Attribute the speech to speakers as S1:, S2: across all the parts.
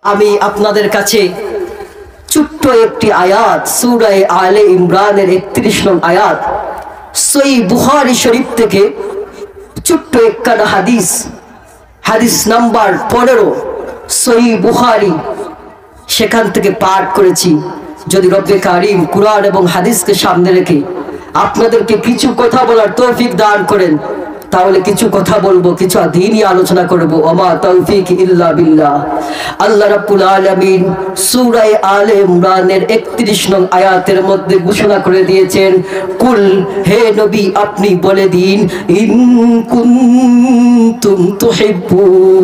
S1: আমি আপনাদের কাছে ছোট্ট একটি আয়াত সূরা আলে ইমরানের 31 নং আয়াত সহিহ বুখারী শরীফ থেকে ছোট্ট একখানা হাদিস নাম্বার 15 সহিহ বুখারী সেখান থেকে পাঠ করেছি। যদি রব্বে কারীম কুরআন এবং হাদিসকে সামনে রেখে আপনাদেরকে কিছু কথা বলার তৌফিক দান করেন তাহলে কিছু কথা বলবো, কিছু দ্বীনি আলোচনা করব। ওমা তৌফিক ইল্লা বিল্লাহ। আল্লাহ রাব্বুল আলামিন সূরা আলে ইমরানের 31 নং আয়াতের মধ্যে ঘোষণা করে দিয়েছেন, কুল, হে নবী আপনি বলে দিন, ইন কুনতুম তুহিব্বুনাল্লাহ,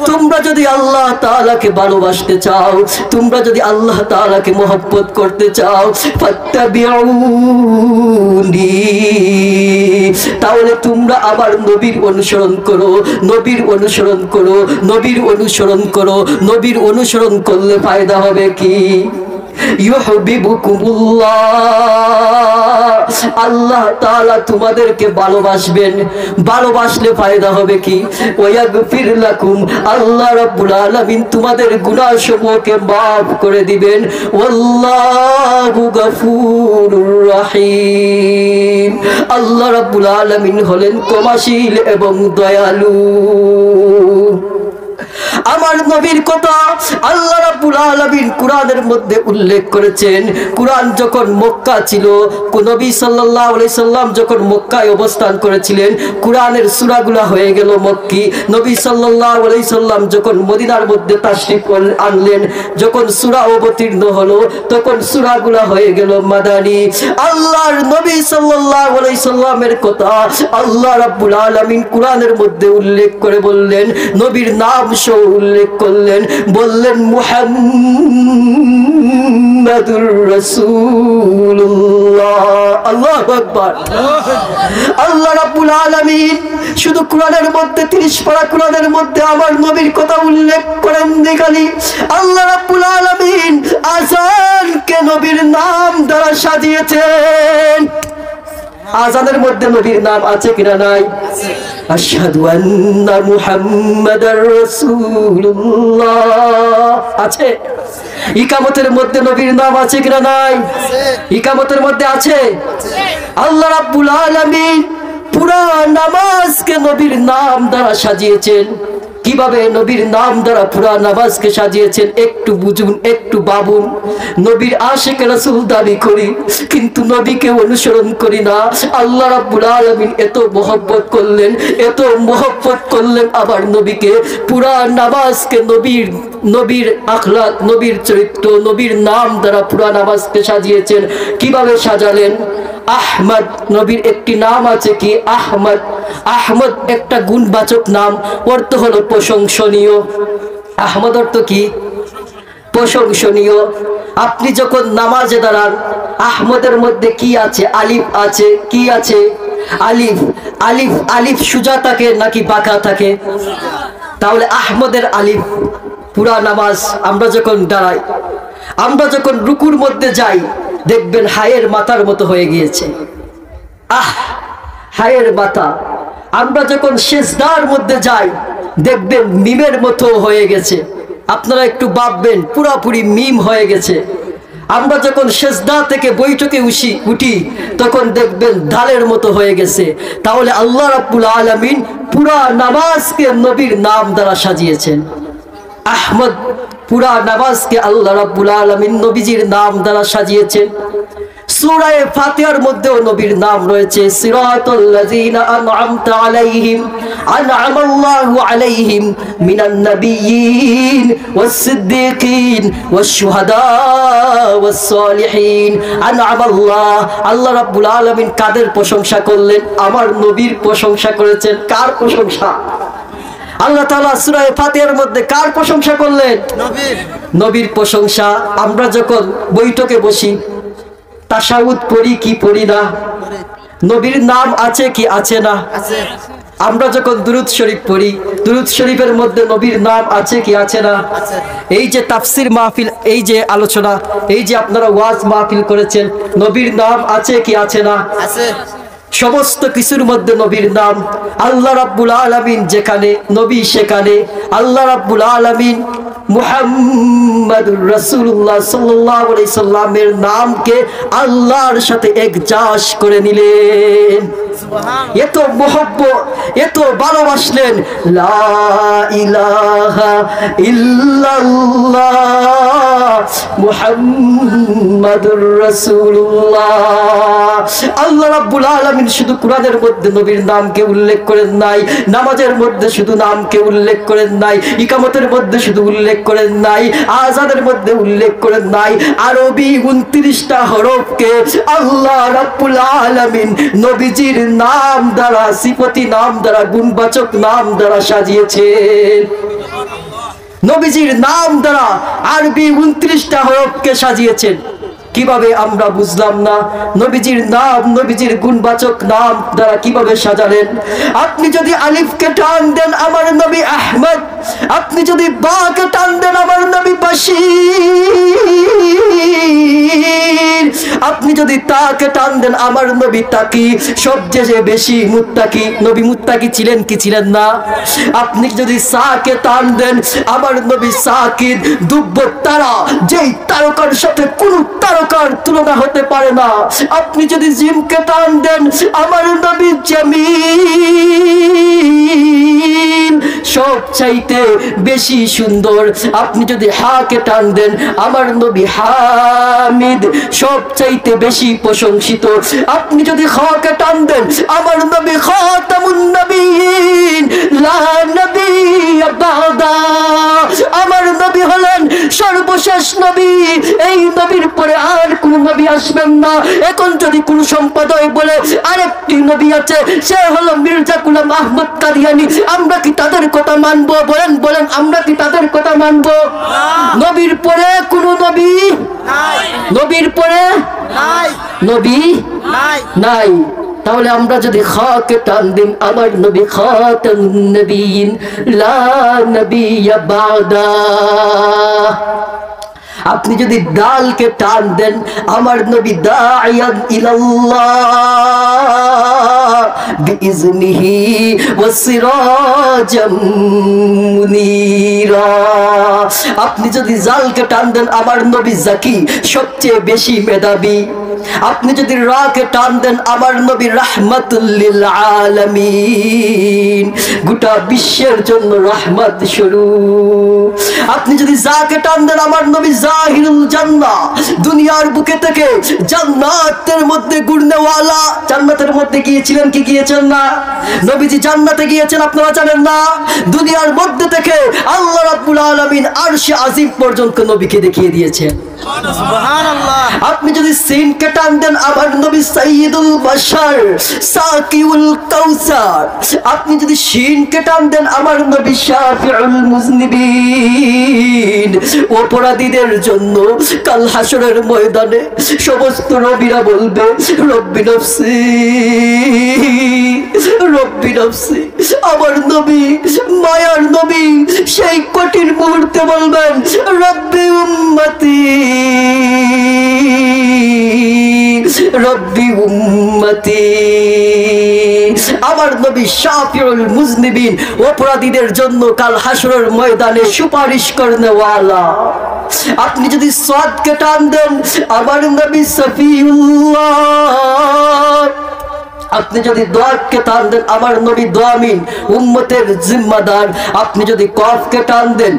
S1: তোমরা যদি আল্লাহ তাআলাকে ভালোবাসতে চাও, তোমরা যদি আল্লাহ তাআলাকে মহব্বত করতে চাও, ফাত্তাবিউনি, তাহলে তোমরা আমার নবীর অনুসরণ করো, নবীর অনুসরণ করো, নবীর অনুসরণ করো। নবীর অনুসরণ করলে ফায়দা হবে কি? ইউহিব্বুকুমুল্লাহ, আল্লাহ তাআলা তোমাদেরকে ভালোবাসবেন। ভালোবাসলে ফায়দা হবে কি? ওয়াগফির লাকুম, আল্লাহ রাব্বুল আলামিন তোমাদের গুনাহসমূহকে মাফ করে দিবেন। ওয়াল্লাহু গফুরুর রহিম, আল্লাহ রাব্বুল আলামিন হলেন ক্ষমাশীল এবং দয়ালু। আমার নবীর কথা আল্লাহ রাব্বুল আলামিন কুরআনের মধ্যে উল্লেখ করেছেন। কুরআন যখন মক্কা ছিল, নবী সাল্লাল্লাহু আলাইহি সাল্লাম যখন মক্কায় অবস্থান করেছিলেন, কুরআনের সূরাগুলো হয়ে গেল মক্কি। নবী সাল্লাল্লাহু আলাইহি সাল্লাম যখন মদিনার মধ্যে তাশরিফ আনলেন, যখন সূরা অবতীর্ণ হলো, তখন সূরাগুলো হয়ে গেল মাদানী। আল্লাহর নবী সাল্লাল্লাহু আলাইহি সাল্লামের কথা আল্লাহ রাব্বুল আলামিন কুরআনের মধ্যে উল্লেখ করে বললেন, নবীর নাম সহ উল্লেখ করলেন, বললেন মুহাম্মাদুর রাসূলুল্লাহ। আল্লাহু আকবার। আল্লাহ রাব্বুল আলামিন শুধু কোরআনের মধ্যে 30 পারা কোরআনের মধ্যে আমার নবীর কথা উল্লেখ করেন দেখালি। আল্লাহ রাব্বুল আলামিন আযানকে নবীর নাম দ্বারা সাজিয়েছেন। আযানের মধ্যে নবীর নাম আছে কিনা? নাই। আশহাদু আন্না মুহাম্মাদার রাসূলুল্লাহ আছে। ইকামতের মধ্যে নবীর নাম আছে কিনা? নাই। ইকামতের মধ্যে আছে। আল্লাহ রাব্বুল আলামিন পুরা নামাজকে নবীর নাম দ্বারা সাজিয়েছেন। কিভাবে নবীর নাম দ্বারা পুরা নামাজকে সাজিয়েছেন একটু বুঝুন, একটু ভাবুন। নবীর আশিক রাসূল দাবি করি, কিন্তু নবীকে অনুসরণ করি না। আল্লাহ রাব্বুল আলামিন এত মহব্বত করলেন, এত মহব্বত করলেন আবার নবীকে, পুরা নামাজকে নবীর আখলাক, নবীর চরিত্র, নবীর নাম দ্বারা পুরা নামাজকে সাজিয়েছেন। কিভাবে সাজালেন? আহমদ, নবীর একটি নাম আছে কি? আহমদ। আহমদ একটা গুণবাচক নাম, অর্থ হলো প্রশংসনীয়। আহমদ অর্থ কি? প্রশংসনীয়। আপনি যখন নামাজে দাঁড়ান, আহমদের মধ্যে কি আছে? আলিফ আছে। কি আছে? আলিফ। আলিফ আলিফ সোজা থাকে নাকি বাঁকা থাকে? তাহলে আহমদের আলিফ। পুরা নামাজ আমরা যখন দাঁড়াই, আমরা যখন রুকুর মধ্যে যাই, দেখবেন হায়ের মাথার মতো হয়ে গিয়েছে। হায়ের মাথা। আমরা যখন সেজদার মধ্যে যাই, দেখবেন মিমের মতো হয়ে গেছে। আপনারা একটু ভাববেন, পুরাপুরি মিম হয়ে গেছে। আমরা যখন সেজদা থেকে বৈঠকে উঠি, তখন দেখবেন দালের মতো হয়ে গেছে। তাহলে আল্লাহ রাব্বুল আলামিন পুরা নামাজকে নবীর নাম দ্বারা সাজিয়েছেন। আহমদ, পুরা নামাজকে আল্লাহ রাব্বুল আলামিন নবীজির নাম দ্বারা সাজিয়েছেন। সূরা ফাতিহার মধ্যেও নবীর নাম রয়েছে। সিরাতাল লাযিনা আন'আমতা আলাইহিম, আন'আমাল্লাহু আলাইহিম মিনান নাবিয়্যিন ওয়াস সিদ্দীকিন ওয়াস শুহাদা ওয়াস সালিহিন। আন'আমাল্লাহ, আল্লাহ রাব্বুল আলামিন কাদের প্রশংসা করলেন? আমার নবীর প্রশংসা করেছেন। কার প্রশংসা? আল্লাহ তাআলা সূরা ফাতিহার মধ্যে কার প্রশংসা করলেন? নবীর। নবীর প্রশংসা। আমরা যখন বৈঠকে বসি, তাশাহুদ পড়ি কি পড়ি না? নবীর নাম আছে কি আছে না? আছে। আমরা যখন দুরূদ শরীফ পড়ি, দুরূদ শরীফের মধ্যে নবীর নাম আছে কি আছে না? আছে। এই যে তাফসীর মাহফিল, এই যে আলোচনা, এই যে আপনারা ওয়াজ মাহফিল করেছেন, নবীর নাম আছে কি আছে না? আছে। সমস্ত কিছুর মধ্যে নবীর নাম। আল্লাহ রাব্বুল আলামিন যেখানে, নবী সেখানে। আল্লাহ রাব্বুল আলামিন মুহাম্মাদুর রাসূলুল্লাহ সাল্লাল্লাহু আলাইহি সাল্লামের নামকে আল্লাহর সাথে একজাস করে নিলেন। এত মহব্বত, এত ভালোবাসলেন। লা ইলাহা ইল্লাল্লাহ মুহাম্মাদুর রাসূলুল্লাহ। আল্লাহ রাব্বুল আলামিন শুধু কোরআনের মধ্যে নবীর নামকে উল্লেখ করেন নাই, নামাজের মধ্যে শুধু নামকে উল্লেখ করেন নাই, ইকামতের মধ্যে শুধু উল্লেখ করেন নাই, আযানের মধ্যে উল্লেখ করেন নাই। আরবি 29টা হরফকে আল্লাহ রাব্বুল আলামিন নবীজির নাম দ্বারা, সিফতি নাম দ্বারা, গুণবাচক নাম দ্বারা সাজিয়েছেন। নবীজির নাম দ্বারা আরবি 29টা হরফকে সাজিয়েছেন। কিভাবে আমরা বুঝলাম না? নবীজির নাম, নবীজির গুণবাচক নাম দ্বারা কিভাবে সাজালেন? আপনি যদি আলিফকে টান দেন আমার নবী আহমদ, আপনি যদি বাকে টান দেন আমার নবী বাশীর, আপনি যদি তাকে টান দেন আমার নবী তাকি, সবচেয়ে বেশি মুত্তাকি। নবী মুত্তাকি ছিলেন কি ছিলেন না? আপনি যদি সাকে টান দেন আমার নবী সাকিদ, দুব্ব তারা, যেই তারকার সাথে কোন তারকার তুলনা হতে পারে না। আপনি যদি জিমকে টান দেন আমার নবী জামিল, সবচাইতে বেশি সুন্দর। আপনি যদি হাকে টান দেন আমার নবী হামিদ, সবচাইতে বেশি প্রশংসিত। আপনি যদি খাকে টান দেন আমার নবী খাতামুন নবীন, লা নবিয়্য বা'দা, আমার নবী হলেন সর্বশেষ নবী। এই নবীর পরে আর কোন নবী আসবেন না। এখন যদি কোন সম্প্রদায় বলে আরেকটি নবী আছে, সে হলো মির্জা গোলাম আহমদ কাদিয়ানী, আমরা কি তাদের কথা মানবো? বলেন বলেন, আমরা কি তাদের কথা মানবো? নবীর পরে কোন নবী নাই, নবীর পরে নবী নাই। তাহলে আমরা যদি খাকে টান দিন আমার নবী খাতামুন নবিয়্যিন, লা নবিয়্য বা'দা। আপনি যদি দালকে টান দেন আমার নবী দাঈয়ান ইলাল্লাহ বিইজনিহি ওয়া সিরাজাম মুনীরা। আপনি যদি জালকে টান দেন আমার নবী জাকি, সবচেয়ে বেশি মেধাবী। আপনি যদি রাকে টান দেন আমার নবী রাহমাতুল লিল আলামিন, গোটা বিশ্বের জন্য রহমত স্বরূপ। আপনি যদি জাকে টান দেন আমার নবী জাহিরুল জান্নাহ, দুনিয়ার বুকে থেকে জান্নাতের মধ্যে ঘুরনেওয়ালা। জান্নাতের মধ্যে গিয়েছিলেন কি গিয়েছেন না? নবীজি জান্নাতে গিয়েছেন, আপনারা জানেন না? দুনিয়ার মধ্যে থেকে আল্লাহ রাব্বুল আলামিন আরশে আজিম পর্যন্ত নবীকে দেখিয়ে দিয়েছেন। সুবহানাল্লাহ। আপনি যদি সিনকে টান দেন আমার নবী সাইয়্যিদুল বাশার সাকিউল কাউসার। আপনি যদি শিনকে টান দেন আমার নবী শাফিউল মুজনিবিন, অপরাধীদের জন্য কাল হাসরের ময়দানে সমস্ত নবীরা বলবে রব্বি নফসি রব্বি নফসি। আমার নবী, মায়ার নবী, সেই কঠিন মুহূর্তে বলবেন রব্বি উম্মতি রব্বি উম্মতি। আমার নবী শাফিউল মুজনিবিন, অপরাধীদের জন্য কাল হাসরের ময়দানে সুপারিশ করনেওয়ালা। আপনি যদি সাদকে টান দেন আমার নবী সফিউল্লাহ। আপনি যদি দোয়াকে টান দেন আমার নবী দোয়ামিন, উম্মতের জিম্মাদার। আপনি যদি কফকে টান দেন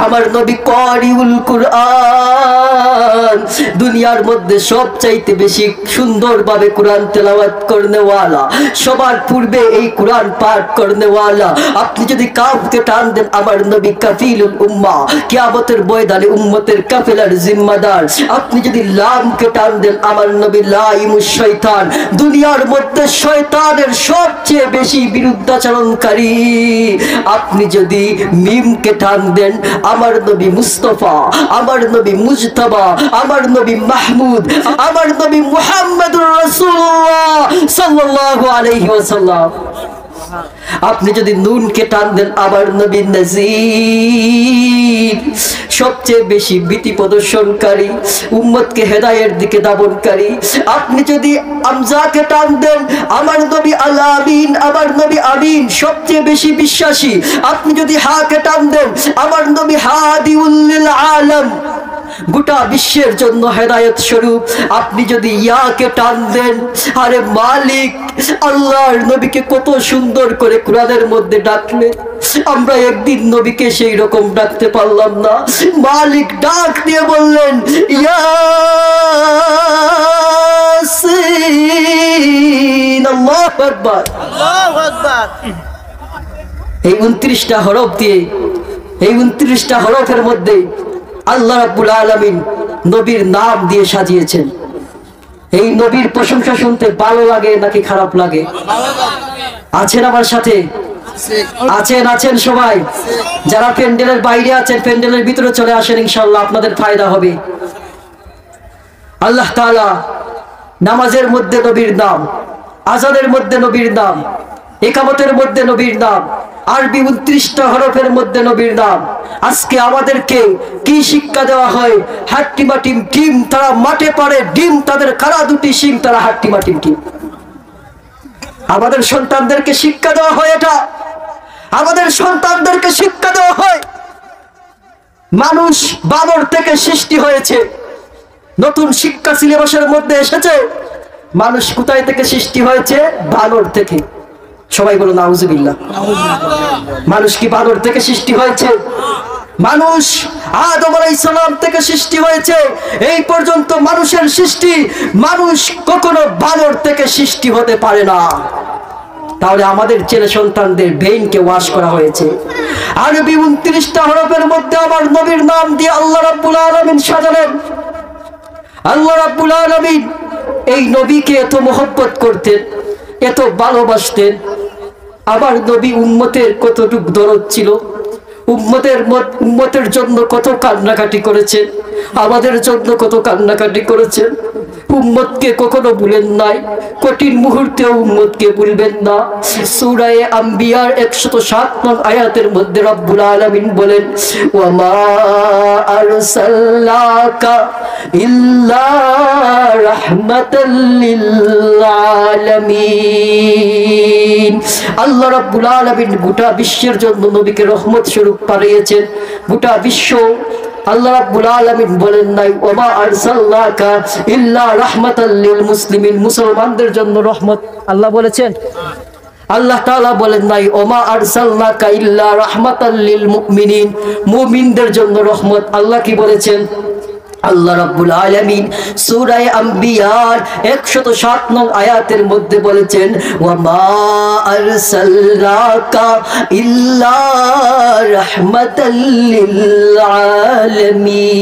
S1: আমার নবী কারিউল কুরআন, দুনিয়ার মধ্যে সবচাইতে বেশি সুন্দরভাবে কোরআন তেলাওয়াত করনেওয়ালা, সবার পূর্বে এই কোরআন পাঠ করনেওয়ালা। আপনি যদি কাফকে টান দেন আমার নবী কাফিলুল উম্মাহ, কিয়ামতের ময়দানে উম্মতের কাফেলার জিম্মাদার। আপনি যদি লামকে টান দেন আমার নবী লাইমুশ শয়তান, দুনিয়ার মধ্যে শয়তানের সবচেয়ে বেশি বিরুদ্ধাচরণকারী। আপনি যদি মিমকে টান দেন আমার নবী মুস্তাফা, আমার নবী মুজতাবা, আমার নবী মাহমুদ, আমার নবী মুহাম্মদুর রাসূলুল্লাহ সাল্লাল্লাহু আলাইহি ওয়াসাল্লাম। আপনি যদি নুনকে টান দেন আমার নবী নজির, সবচেয়ে বেশি ভীতি প্রদর্শনকারী, উম্মতকে হেদায়ের দিকে দাবনকারী। আপনি যদি আমজাকে টান দেন আমার নবী আল আমিন, আমার নবী আমিন, সবচেয়ে বেশি বিশ্বাসী। আপনি যদি হাকে টান দেন আমার নবী হাদিউল লিল আলম, গোটা বিশ্বের জন্য হেদায়েত স্বরূপ। আপনি যদি ইয়াকে টান দেন, আরে মালিক, আল্লাহর নবীকে কত সুন্দর করে কোরআনের মধ্যে ডাকলেন, আমরা একদিন নবীকে সেই রকম ডাকতে পারলাম না। মালিক ডাক দিয়ে বললেন ইয়াসিন, আল্লাহু আকবার, আল্লাহু আকবার। এই 29টা হরফ দিয়ে, এই 29টা হরফের মধ্যে আল্লাহ রাব্বুল আলামিন নবীর নাম দিয়ে সাজিয়েছেন। এই নবীর প্রশংসা শুনতে ভালো লাগে নাকি খারাপ লাগে? আছেন আমার সাথে? আছেন? আছেন সবাই? যারা প্যান্ডেলের বাইরে আছেন প্যান্ডেলের ভিতরে চলে আসেন, ইনশাআল্লাহ আপনাদের ফায়দা হবে। আল্লাহ তাআলা নামাজের মধ্যে নবীর নাম, আযানের মধ্যে নবীর নাম, ইকামতের মধ্যে নবীর নাম, আরবি 29টা হরফের মধ্যে নবীর নাম। আজকে আমাদেরকে কি শিক্ষা দেওয়া হয়? হাট্টিমাটিম টিম তারা মাঠে পারে ডিম, তাদের কারা দুটি শিং তারা হাট্টিমাটিম টিম। আমাদের সন্তানদেরকে শিক্ষা দেওয়া হয় এটা, আমাদের সন্তানদেরকে শিক্ষা দেওয়া হয় মানুষ বানর থেকে সৃষ্টি হয়েছে। নতুন শিক্ষা সিলেবাসের মধ্যে এসেছে মানুষ কোথায় থেকে সৃষ্টি হয়েছে? বানর থেকে। সবাই বলো নাউজুবিল্লাহ। মানুষ কি বানর থেকে সৃষ্টি হয়েছে? মানুষ আদম আলাইহিস সালাম থেকে সৃষ্টি হয়েছে। এই পর্যন্ত মানুষের সৃষ্টি, মানুষ কখনো বানর থেকে সৃষ্টি হতে পারে না। তাহলে আমাদের ছেলে সন্তানদের ব্রেইনকে ওয়াশ করা হয়েছে। আরবি 29টা হরফের মধ্যে আমার নবীর নাম দিয়ে আল্লাহ রাব্বুল আলামিন সাজালেন। আল্লাহ রাব্বুল আলামিন এই নবীকে এত মহব্বত করতেন, এত ভালোবাসতেন। আমার নবী উম্মতের কতটুকু দরদ ছিল, উম্মতের জন্য কত কান্নাকাটি করেছেন, আমাদের জন্য কত কান্নাকাটি করেছেন। উম্মতকে কখনো ভুলেন নাই, কঠিন মুহূর্তেও উম্মতকে ভুলবেন না। সূরা আম্বিয়ার 107 নং আয়াতের মধ্যে রব্বুল আলামিন বলেন ওয়া মা আরসালনাকা ইল্লা রাহমাতাল লিল আলামিন। আল্লাহ রাব্বুল আলামিন গোটা বিশ্বের জন্য নবীকে রহমত স্বরূপ পাঠিয়েছেন। গোটা বিশ্ব আল্লাহ রাব্বুল আলামিন বলেন নাই ওয়া মা আরসালনাকা ইল্লা রাহমাতাল লিল মুসলিমিন, মুসলমানদের জন্য রহমত আল্লাহ বলেছেন। আল্লাহ তাআলা বলেন নাই ওয়া মা আরসালনাকা ইল্লা রাহমাতাল লিল মুমিনিন, মুমিনদের জন্য রহমত। আল্লাহ কি বলেছেন? আল্লাহ রাব্বুল আলামিন সূরা আম্বিয়ার 107 নং আয়াতের মধ্যে বলেছেন ওয়া মা আরসালনাকা ইল্লা রাহমাতাল লিল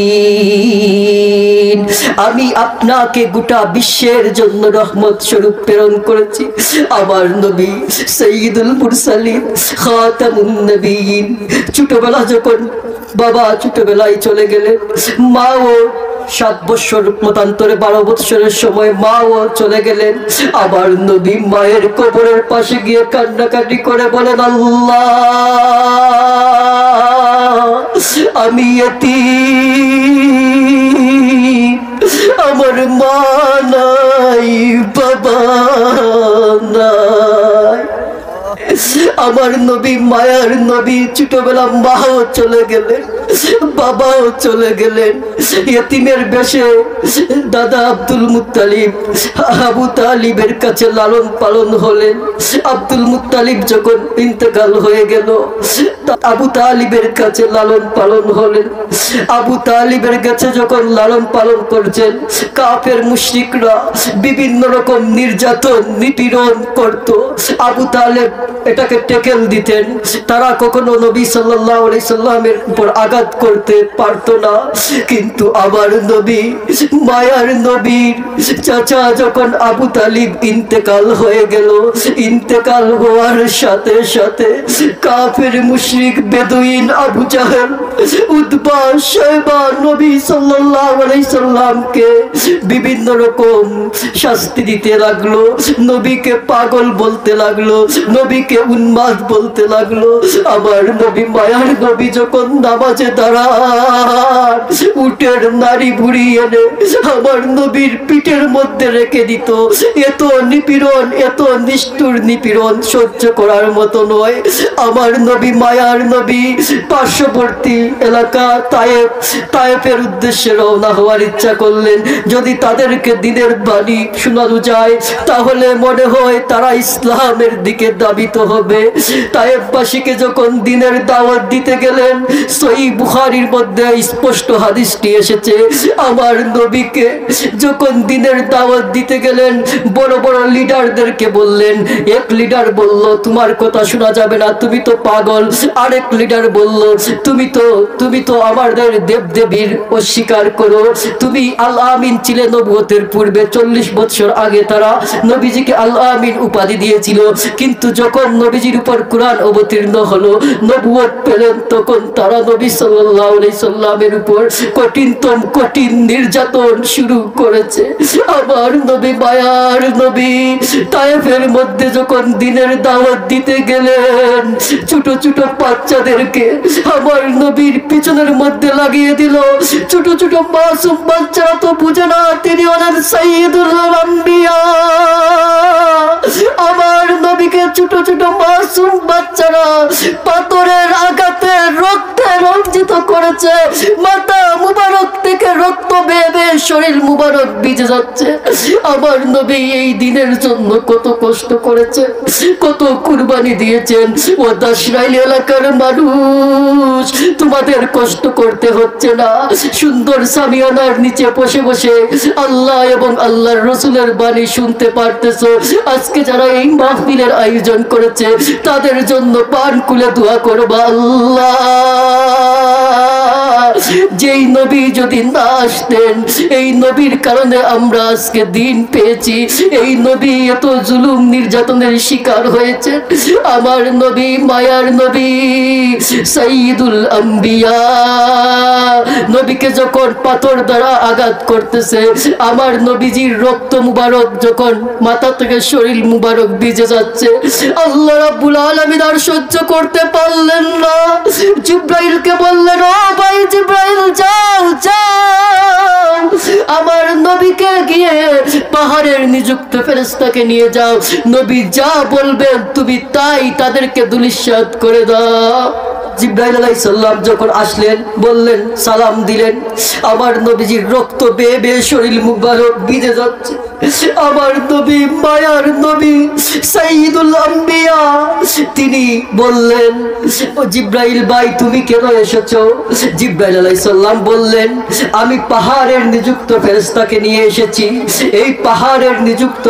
S1: আলামিন, আমি আপনাকে গোটা বিশ্বের জন্য রহমত স্বরূপ প্রেরণ করেছি। আমার নবী সাইয়্যিদুল মুরসালিন খাতামুন নবিয়্যিন, ছোটবেলা যখন বাবা ছোটবেলায় চলে গেলেন, মাও 7 বছর মতান্তরে 12 বছরের সময় মাও চলে গেলেন। আবার নবী মায়ের কবরের পাশে গিয়ে কান্নাকাটি করে বলেন আল্লাহ আমি এতিম, আমার মা নাই, বাবা নাই। আমার নবী মায়ার নবী ছোটবেলা মাও চলে গেলেন, বাবাও চলে গেলেন। ইতিমের বেশে দাদা আব্দুল মুত্তালিব আবু তালিবের কাছে লালন পালন হলেন। আব্দুল মুত্তালিব যখন ইন্তেকাল হয়ে গেল, আবু তালিবের কাছে লালন পালন হলেন। আবু তালিবের কাছে যখন লালন পালন করছেন, কাফের মুশরিকরা বিভিন্ন রকম নির্যাতন নিপীড়ন করত। আবু তালেব এটাকে টেকেল দিতেন। তারা কখনো নবী সাল্লাল্লাহু আলাইহি সাল্লামের উপর আঘাত আঘাত করতে পারতো না। কিন্তু আমার নবী, মায়ার নবীর চাচা যখন আবু তালিব ইন্তেকাল হয়ে গেল, ইন্তেকাল হওয়ার সাথে সাথে কাফের মুশরিক বেদুইন আবু জাহেল, উতবা, শায়বা নবী সাল্লাল্লাহু আলাইহি সাল্লামকে বিভিন্ন রকম শাস্তি দিতে লাগলো, নবীকে পাগল বলতে লাগলো, নবীকে উন্মাদ বলতে লাগলো। আমার নবী, মায়ার নবী যখন নামাজে দাঁড়ান, উটের নাড়ি ভুড়ি এনে আমার নবীর পিঠের মধ্যে রেখে দিত। এত নিপীড়ন, এত নিষ্ঠুর নিপীড়ন সহ্য করার মতো নয়। আমার নবী, মায়ার নবী পার্শ্ববর্তী এলাকা তায়েফের উদ্দেশ্যে রওনা হওয়ার ইচ্ছা করলেন। যদি তাদেরকে দিনের বাণী শোনানো যায় তাহলে মনে হয় তারা ইসলামের দিকে ধাবিত হবে। তায়েফবাসীকে যখন দিনের দাওয়াত দিতে গেলেন, সহিহ বুখারীর মধ্যে স্পষ্ট হাদিসটি এসেছে, আমার নবীকে যখন দিনের দাওয়াত দিতে গেলেন, বড় বড় লিডারদেরকে বললেন। এক লিডার বলল, তোমার কথা শোনা যাবে না, তুমি তো পাগল। আরেক লিডার বলল, তুমি তো আমাদের দেবদেবীর অস্বীকার করো, তুমি আল আমিন ছিলে নবুয়তের পূর্বে। 40 বছর আগে তারা নবীজিকে আল আমিন উপাধি দিয়েছিল, কিন্তু যখন নবীজির উপর কুরআন অবতীর্ণ হলো, নবুয়ত পেলেন, তখন তারা নবী সাল্লাল্লাহু আলাইহি সাল্লামের উপর কঠিনতম কঠিন নির্যাতন শুরু করেছে। আমার নবী, মায়ার নবী তায়েফের মধ্যে যখন দিনের দাওয়াত দিতে গেলেন, ছোট ছোট বাচ্চাদেরকে আমার নবীর পিছনের মধ্যে লাগিয়ে দিল। ছোট ছোট মাসুম বাচ্চারা তো বুঝে না তিনি হলেন সাইয়্যিদুল আম্বিয়া। আমার নবীকে ছোট ছোট মাসুম বাচ্চারা পাথরের আঘাতে রক্তে রঞ্জিত করেছে। মাথা মুবারক থেকে রক্ত বেয়ে বেয়ে শরীর মুবারক ভিজে যাচ্ছে। আমার নবী এই দিনের জন্য কত কষ্ট করেছে, কত কুরবানি দিয়েছেন। ও দাসরাইল এলাকার মানুষ, তোমাদের কষ্ট করতে হচ্ছে না। সুন্দর সামিয়ানার নিচে বসে বসে আল্লাহ এবং আল্লাহর রসুলের বাণী শুনতে পারতেছো। আজকে যারা এই মাহফিলের আয়োজন করেছে তাদের জন্য পান খুলে দোয়া করবা, আল্লাহ যেই নবী যদি না আসতেন, এই নবীর কারণে আমরা আজকে দিন পেয়েছি। এই নবী এত জুলুম নির্যাতনের শিকার হয়েছে। আমার নবী, মায়ার নবী সাইয়্যিদুল আম্বিয়া, নবীকে যখন পাথর দ্বারা আঘাত করতেছে, আমার নবীজির রক্ত মুবারক যখন মাথা থেকে শরীর মুবারক ভিজে যাচ্ছে, আল্লাহ রাব্বুল আলামিন আর সহ্য করতে পারলেন না। জিবরাইলকে বললেন, ও ভাই জিবরাইল, যাও যাও, আমার নবীকে গিয়ে পাহাড়ের নিযুক্ত ফেরেশতাকে নিয়ে যাও। নবী যা বলবেন তুমি তাই তাদেরকে ধূলিসাৎ করে দাও। জিবরাইল আলাইহিস সালাম যখন আসলেন, বললেন, সালাম দিলেন, আমার নবীজির রক্ত বেয়ে বেয়ে শরীর মুবারক ভিজে যাচ্ছে। আমার নবী, মায়ার নবী সাইয়্যিদুল আম্বিয়া, তিনি বললেন, ও জিবরাইল ভাই, তুমি কেন এসেছো? জিবরাইল আলাইহিস সালাম বললেন, আমি পাহাড়ের নিযুক্ত ফেরেশতাকে নিয়ে এসেছি। এই পাহাড়ের নিযুক্ত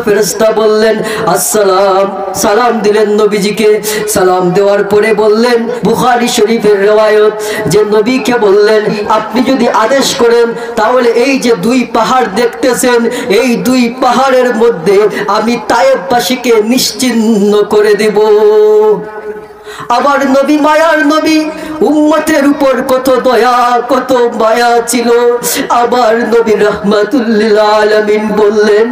S1: ফেরেশতা বললেন, আসসালাম, সালাম দিলেন নবীজিকে। সালাম দেওয়ার পরে বললেন, বুখারী শরীফের রওয়ায়াত, যে নবীকে বললেন, আপনি যদি আদেশ করেন তাহলে এই যে 2 পাহাড় দেখতেছেন, এই 2 পাহাড়ের মধ্যে আমি তায়েফবাসীকে নিশ্চিহ্ন করে দেব। আমার নবী, মায়ার নবী উম্মতের উপর কত দয়া, কত মায়া ছিল। আমার নবী রাহমাতুল লিল আলামিন বললেন,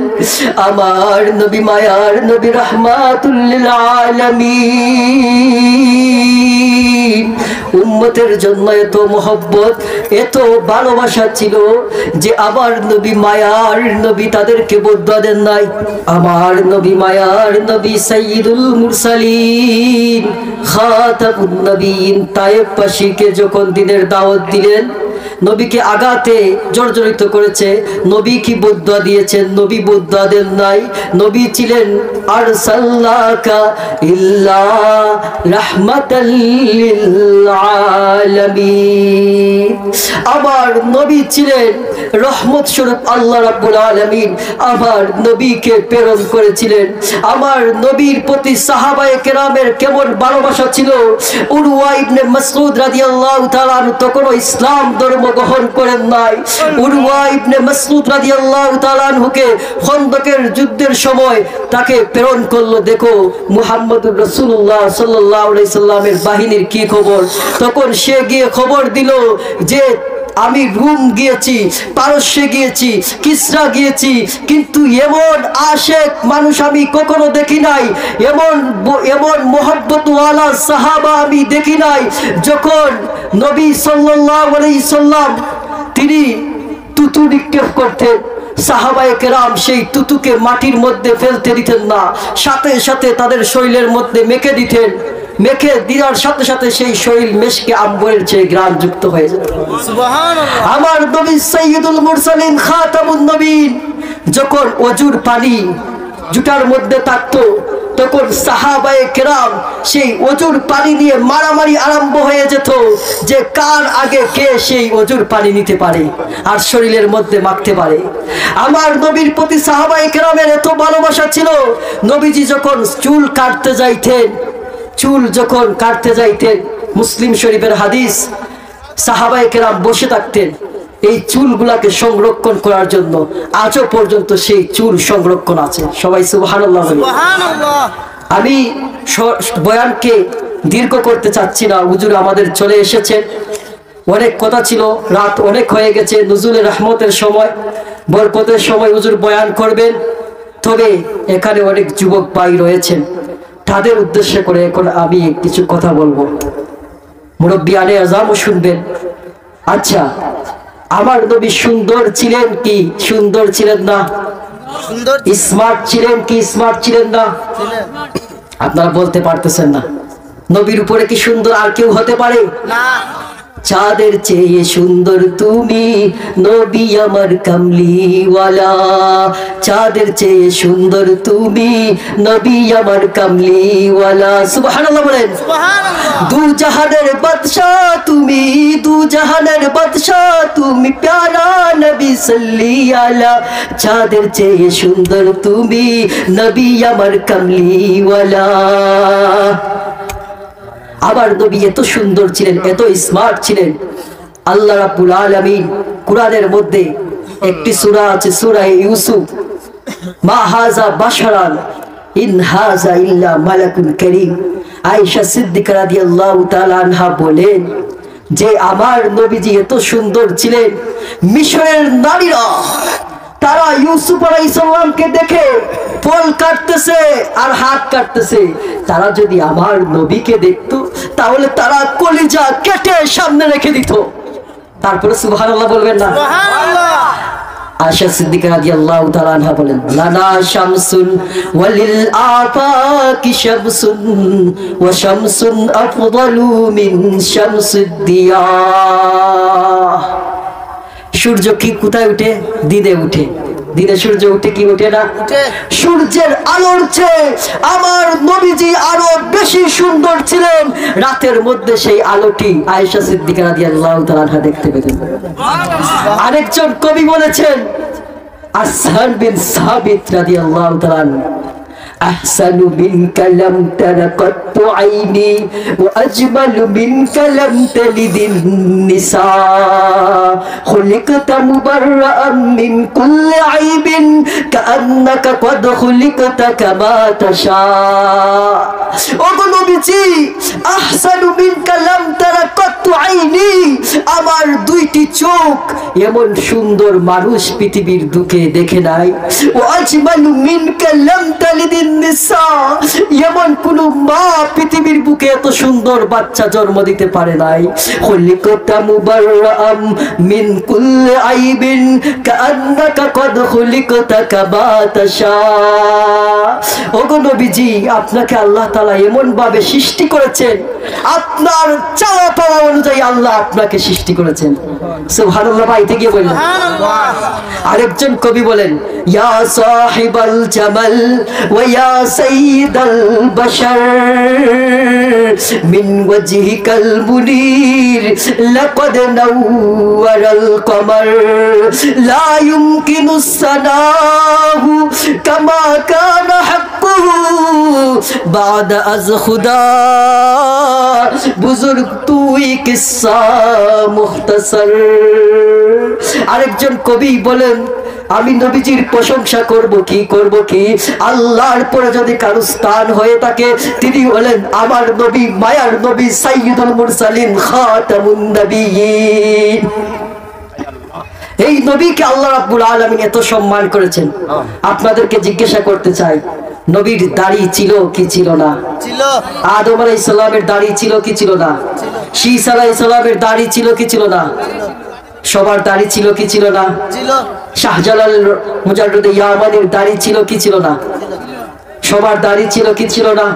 S1: আমার নবী, মায়ার নবী রাহমাতুল লিল আলামিন উম্মতের জন্য এত মহব্বত, এত ভালোবাসা ছিল যে আমার নবী, মায়ার নবী তাদেরকে বদয়া দেন নাই। আমার নবী, মায়ার নবী সাইয়্যিদুল মুরসালিন, খাতামুন নবীন তায়েফবাসীকে যখন দিনের দাওয়াত দিলেন, নবীকে আঘাতে জর্জরিত করেছে। নবী কি বদদুয়া দিয়েছেন? নবী বদদুয়া দেন নাই। নবী ছিলেন আরসালনাকা ইল্লা রাহমাতাল লিল আলামিন। আমার নবী ছিলেন রহমত স্বরূপ। আল্লাহ রাব্বুল আলামিন আমার নবীকে প্রেরণ করেছিলেন। আমার নবীর প্রতি সাহাবায়ে কেরামের কেমন ভালোবাসা ছিল। উরওয়া ইবনে মাসউদ রাদিয়াল্লাহু তাআলা তখনও ইসলাম ধর্ম গ্রহণ করেন নাই। উরওয়া ইবনে মাসউদ রাদিয়াল্লাহু তাআলা আনহুকে খন্দকের যুদ্ধের সময় তাকে প্রেরণ করলো, দেখো মুহাম্মদুর রাসূলুল্লাহ সাল্লাল্লাহু আলাইহি সাল্লামের বাহিনীর কি খবর। তখন সে গিয়ে খবর দিল যে আমি রোম গিয়েছি, পারস্যে গিয়েছি, কিসরা গিয়েছি, কিন্তু এমন আশেক মানুষ আমি কখনো দেখি নাই, এমন মোহাব্বতওয়ালা সাহাবা আমি দেখি নাই। যখন নবী সাল্লাল্লাহু আলাইহি সাল্লাম তিনি তুতু নিক্ষেপ করতেন, সাহাবায়ে কেরাম সেই তুতুকে মাটির মধ্যে ফেলতে দিতেন না, সাথে সাথে তাদের শরীরের মধ্যে মেখে দিতেন। মেখে দেওয়ার সাথে সাথে সেই শরীর মেশকে আম্বরের চেয়ে গ্রাম যুক্ত হয়ে যেত। সুবহানাল্লাহ। আমার নবী সাইয়্যিদুল মুরসালিন খাতামুন নবীন যখন অজুর পানি জুতার মধ্যে থাকতো, তখন সাহাবায়ে কেরাম সেই অজুর পানি নিয়ে মারামারি আরম্ভ হয়ে যেত যে কার আগে কে সেই অজুর পানি নিতে পারে আর শরীরের মধ্যে মাখতে পারে। আমার নবীর প্রতি সাহাবায়ে কেরামের এত ভালোবাসা ছিল, নবীজি যখন চুল কাটতে যাইতেন, মুসলিম শরীফের হাদিস, সাহাবায়ে কেরাম বসে থাকতেন এই চুলগুলাকে সংরক্ষণ করার জন্য। আজও পর্যন্ত সেই চুল সংরক্ষণ আছে। সবাই সুবহানাল্লাহ বলি। আমি বয়ানকে দীর্ঘ করতে চাচ্ছি না, হুজুর আমাদের চলে এসেছেন। অনেক কথা ছিল, রাত অনেক হয়ে গেছে, নুজুলে রহমতের সময়, বরকতের সময় হুজুর বয়ান করবেন। তবে এখানে অনেক যুবক ভাই রয়েছেন, তাদের উদ্দেশ্য করে এখন আমি কিছু কথা বলবো। মুরব্বিয়ানে আযামও শুনবেন। আচ্ছা, আমার নবী সুন্দর ছিলেন কি সুন্দর ছিলেন না? স্মার্ট ছিলেন কি স্মার্ট ছিলেন না? আপনারা বলতে পারতেছেন না। নবীর উপরে কি সুন্দর আর কেউ হতে পারে? না। চাঁদের চেয়ে সুন্দর তুমি নবী আমার কামলিওয়ালা, চাঁদের চেয়ে সুন্দর তুমি নবী আমার কামলিওয়ালা। সুবহানাল্লাহ বলেন। দু জাহানের বাদশা তুমি, দু জাহানের বাদশা তুমি, প্যারা নবী সাল্লি আলা, চাঁদের চেয়ে সুন্দর তুমি নবী আমার কামলিওয়ালা। আবার নবী এত সুন্দর ছিলেন, এত স্মার্ট ছিলেন। আল্লাহ রাব্বুল আলামিন কুরআনের মধ্যে একটি সূরা আছে, সূরা ইউসুফ, মা হাযা বাশারান ইন হাযা ইল্লা মালাকুন কারীম। আয়েশা সিদ্দিকা রাদিয়াল্লাহু তাআলা আনহা বলেন যে আমার নবীজি এত সুন্দর ছিলেন, মিশরের নারীরা তারা ইউসুফ আলাইহিস সালামকে দেখে ফল কাটতেছে আর হাত কাটতেছে, তারা যদি আমার নবীকে দেখতো তাহলে তারা কলিজা কেটে সামনে রেখে দিত। তারপরে সুবহানাল্লাহ বলবেন না? সুবহানাল্লাহ। আয়েশা সিদ্দিকা রাদিয়াল্লাহু তাআলা আনহা বলেন, লানা শামসুন ওয়ালিল আফাকি শামসুন ওয়া শামসুন আফদালু মিন শামসিদ দিয়া। সূর্য কি কোথায় উঠে? দিনে উঠে। দিনে সূর্য উঠে কি উঠে না? সূর্যের আলোর চেয়ে আমার নবীজি আরো বেশি সুন্দর ছিলেন। রাতের মধ্যে সেই আলোটি আয়েশা সিদ্দিকা রাদিয়াল্লাহু তাআলা আনহা দেখতে পেতেন। আরেকজন কবি বলেছেন, আসহান বিন সাবিত রাদিয়াল্লাহু তাআলা, আহসানু মিনকা লাম তারা কাত্তু আইনি ওয়া আজমালু মিনকা লাম তালিদিন নিসা, খুলিকতা মুবাররাআন মিন কুল্লি আইবিন কাআন্নাকা কদ খুলিকতা কামা তাশা। ও নবীজি, আহসানু মিনকা লাম তারা কাত্তু আইনি, আমার দুইটি চোখ এমন সুন্দর মানুষ পৃথিবীর বুকে দেখে নাই। ওয়া আজমালু মিনকা লাম তালিদিন নিসা, এমন কোন মা পৃথিবীর বুকে এত সুন্দর বাচ্চা জন্ম দিতে পারে নাই। খুলিকতা মুবাররাআম মিন কুল্লি আইবিন কাআন্নাকা কদ খুলিকতা কামা তাশা। ওগো নবীজি, আপনাকে আল্লাহ তাআলা এমন ভাবে সৃষ্টি করেছেন, আপনার চাওয়া পাওয়া অনুযায়ী আল্লাহ আপনাকে সৃষ্টি করেছেন। সুবহানাল্লাহ, পাইতে গিয়ে বললেন। আরেকজন কবি বলেন, ইয়া সাহিবাল জামাল ওয়া ইয়া সাইয়্যিদাল বাশার মিন ওয়াজহিকাল মুনির লাকাদ নাওয়ারাল কমার লা ইউমকিনুস সানাহু কামা কানা হাক্কুহু বা'দা আজ খুদা বুজুর্গ তুই কিসসা মুখতাসার। আরেকজন কবি বলেন, আমি নবীজির প্রশংসা করব কি আল্লাহর পরে যদি কারো স্থান হয়ে থাকে তিনি হলেন আমার নবী, মায়ার নবী, সাইয়্যিদুল মুরসালিন, খাতামুন নবিয়্যিন। এই নবীকে আল্লাহ রাব্বুল আলামিন এত সম্মান করেছেন। আপনাদেরকে জিজ্ঞাসা করতে চাই, নবীর দাড়ি ছিল কি ছিল না? ছিল। আদম আলাইহিস সালামের দাড়ি ছিল কি ছিল না? শীস আলাইহিস সালামের দাড়ি ছিল কি ছিল না? সবার দাড়ি ছিল কি ছিল না? ছিল। শাহজালাল মুজাদ্দিদ ইয়ামানির দাড়ি ছিল কি ছিল না? সবার দাড়ি ছিল কি ছিল না?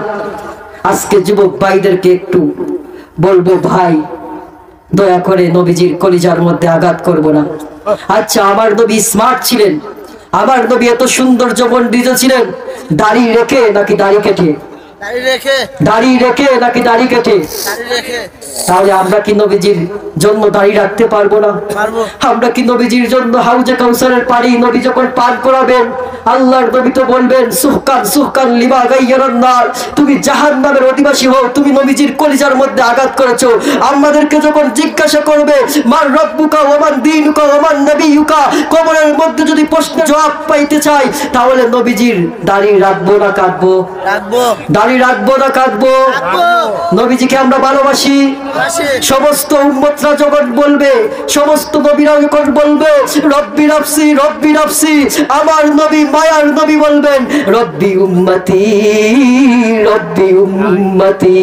S1: আজকে যুবক ভাইদেরকে একটু বলবো, ভাই দয়া করে নবীজির কলিজার মধ্যে আঘাত করব না। আচ্ছা, আমার নবী স্মার্ট ছিলেন, আমার নবী এত সুন্দর যৌবনবীজ ছিলেন, দাড়ি রেখে নাকি দাড়ি কেটে? দাড়ি রেখে নাকি দাড়ি কেটে? তাহলে আমরা কি নবীজির জন্য দাড়ি রাখতে পারবো না? আমরা কি নবীজির জন্য হাউজে কাউসারের পানি নবী যখন পান করাবেন আল্লাহর নবী তো বলবেন, সুহকান সুহকান লিমা গায়্যারান নার, তুমি জাহান্নামের অধিবাসী হও, তুমি নবীজির কলিজার মধ্যে আঘাত করেছো। আমাদেরকে যখন জিজ্ঞাসা করবে মান রব্বুকা ওয়া মান দীনুকা ওয়া মান নবিয়ুকা, কবরের মধ্যে যদি প্রশ্নের জবাব পাইতে চাই তাহলে নবীজির দাড়ি রাখবো না কাটবো? রাখবো। দাড়ি রাখবো না কাটবো? নবীজিকে আমরা ভালোবাসি। সমস্ত উম্মতরা যখন বলবে, সমস্ত নবীরা যখন বলবে রব্বি নাফসি রব্বি নাফসি, আমার নবী মায়ার নবী বলবেন রব্বি উম্মতি রব্বি উম্মতি।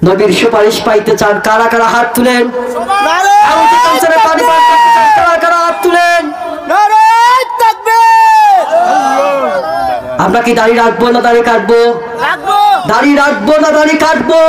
S1: নবীর সুপারিশ পাইতে চান কারা কারা হাত তুলেন? কারা কারা হাত তুলেন? আমরা কি দাড়ি রাখবো না দাড়ি কাটবো? দাড়ি রাখবো না দাড়ি কাটবো?